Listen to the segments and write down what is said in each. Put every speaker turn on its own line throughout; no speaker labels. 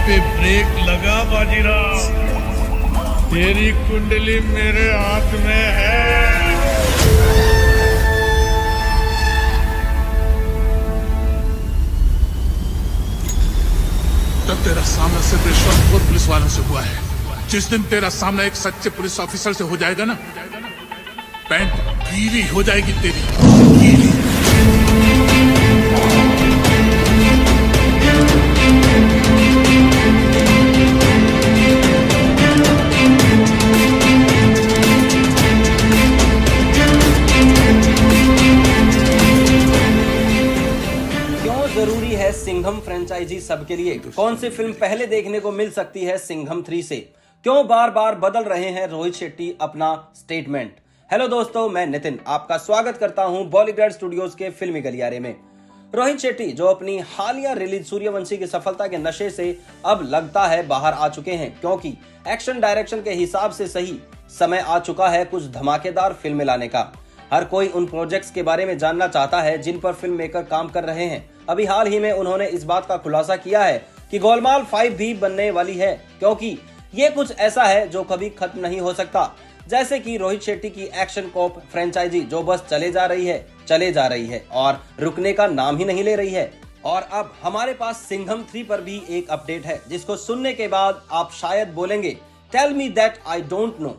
पे ब्रेक लगा बाजीराव, तेरी कुंडली मेरे हाथ में है।
तब तेरा सामना सिर्फ रिश्वतखोर पुलिस वालों से हुआ है। जिस दिन तेरा सामना एक सच्चे पुलिस ऑफिसर से हो जाएगा ना, पैंट गीली हो जाएगी तेरी, गीली।
जरूरी है सिंघम फ्रेंचाइजी सबके लिए? कौन सी फिल्म पहले देखने को मिल सकती है सिंघम 3 से? क्यों बार बार बदल रहे हैं रोहित शेट्टी अपना स्टेटमेंट? हेलो दोस्तों, मैं नितिन आपका स्वागत करता हूं बॉलीवुड स्टूडियोज के फिल्मी गलियारे में। रोहित शेट्टी जो अपनी हालिया रिलीज सूर्यवंशी की सफलता के नशे से अब लगता है बाहर आ चुके हैं, क्योंकि एक्शन डायरेक्शन के हिसाब से सही समय आ चुका है कुछ धमाकेदार फिल्में लाने का। हर कोई उन प्रोजेक्ट्स के बारे में जानना चाहता है जिन पर फिल्म मेकर काम कर रहे हैं। अभी हाल ही में उन्होंने इस बात का खुलासा किया है कि गोलमाल 5 भी बनने वाली है, क्योंकि ये कुछ ऐसा है जो कभी खत्म नहीं हो सकता। जैसे कि रोहित शेट्टी की एक्शन कॉप फ्रेंचाइजी जो बस चले जा रही है और रुकने का नाम ही नहीं ले रही है। और अब हमारे पास सिंघम 3 पर भी एक अपडेट है, जिसको सुनने के बाद आप शायद बोलेंगे tell me that I don't know.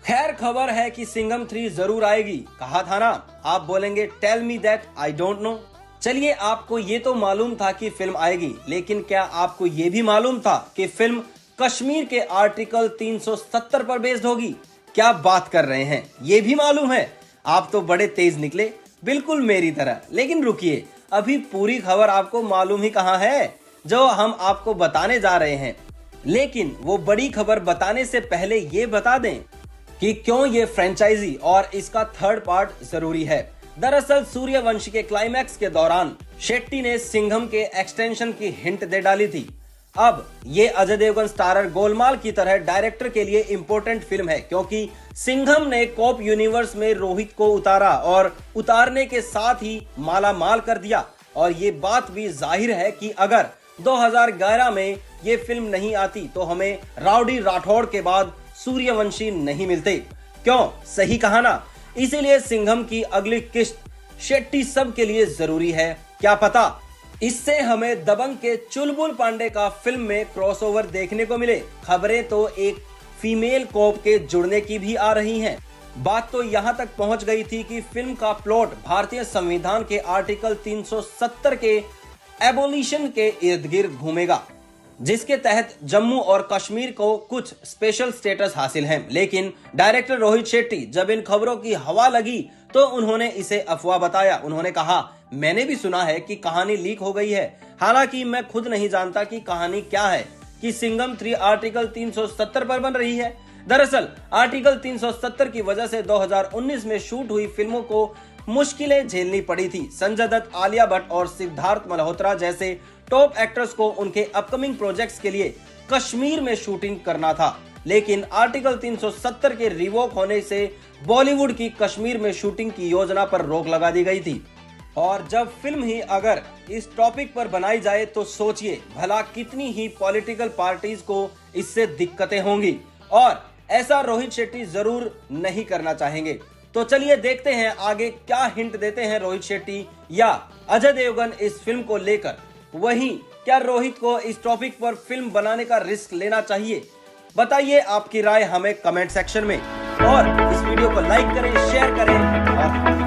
खैर, खबर है कि सिंघम 3 जरूर आएगी। कहा था ना, आप बोलेंगे tell me that I don't know. चलिए, आपको ये तो मालूम था कि फिल्म आएगी, लेकिन क्या आपको ये भी मालूम था कि फिल्म कश्मीर के आर्टिकल 370 पर बेस्ड होगी? क्या बात कर रहे हैं, ये भी मालूम है? आप तो बड़े तेज निकले, बिल्कुल मेरी तरह। लेकिन रुकिए, अभी पूरी खबर आपको मालूम ही कहां है जो हम आपको बताने जा रहे हैं। लेकिन वो बड़ी खबर बताने से पहले ये बता दें कि क्यों ये फ्रेंचाइजी और इसका थर्ड पार्ट जरूरी है। दरअसल सूर्यवंशी के क्लाइमैक्स के दौरान शेट्टी ने सिंघम के एक्सटेंशन की हिंट दे डाली थी। अब ये अजय देवगन स्टारर गोलमाल की तरह डायरेक्टर के लिए इंपॉर्टेंट फिल्म है, क्योंकि सिंघम ने कॉप यूनिवर्स में रोहित को उतारा और उतारने के साथ ही माला माल कर दिया। और ये बात भी जाहिर है कि अगर 2011 में ये फिल्म नहीं आती तो हमें राउडी राठौड़ के बाद सूर्यवंशी नहीं मिलते। क्यों? सही कहा ना। इसीलिए सिंघम की अगली किस्त शेट्टी सब के लिए जरूरी है। क्या पता इससे हमें दबंग के चुलबुल पांडे का फिल्म में क्रॉसओवर देखने को मिले। खबरें तो एक फीमेल कॉप के जुड़ने की भी आ रही हैं। बात तो यहां तक पहुंच गई थी कि फिल्म का प्लॉट भारतीय संविधान के आर्टिकल 370 के एबोलिशन के इर्द गिर्द घूमेगा, जिसके तहत जम्मू और कश्मीर को कुछ स्पेशल स्टेटस हासिल है। लेकिन डायरेक्टर रोहित शेट्टी जब इन खबरों की हवा लगी तो उन्होंने इसे अफवाह बताया। उन्होंने कहा, मैंने भी सुना है कि कहानी लीक हो गई है। हालांकि मैं खुद नहीं जानता कि कहानी क्या है कि सिंघम 3 आर्टिकल 370 पर बन रही है। दरअसल आर्टिकल 370 की वजह से 2019 में शूट हुई फिल्मों को मुश्किलें झेलनी पड़ी थी। संजय दत्त, आलिया भट्ट और सिद्धार्थ मल्होत्रा जैसे टॉप एक्टर्स को उनके अपकमिंग प्रोजेक्ट्स के लिए कश्मीर में शूटिंग करना था। लेकिन आर्टिकल 370 के रिवोक होने से बॉलीवुड की कश्मीर में शूटिंग की योजना पर रोक लगा दी गई थी। और जब फिल्म ही अगर इस टॉपिक पर बनाई जाए तो सोचिए भला कितनी ही पॉलिटिकल पार्टीज को इससे दिक्कतें होंगी। और ऐसा रोहित शेट्टी जरूर नहीं करना चाहेंगे। तो चलिए देखते हैं आगे क्या हिंट देते हैं रोहित शेट्टी या अजय देवगन इस फिल्म को लेकर। वहीं क्या रोहित को इस टॉपिक पर फिल्म बनाने का रिस्क लेना चाहिए? बताइए आपकी राय हमें कमेंट सेक्शन में। और इस वीडियो को लाइक करें, शेयर करें और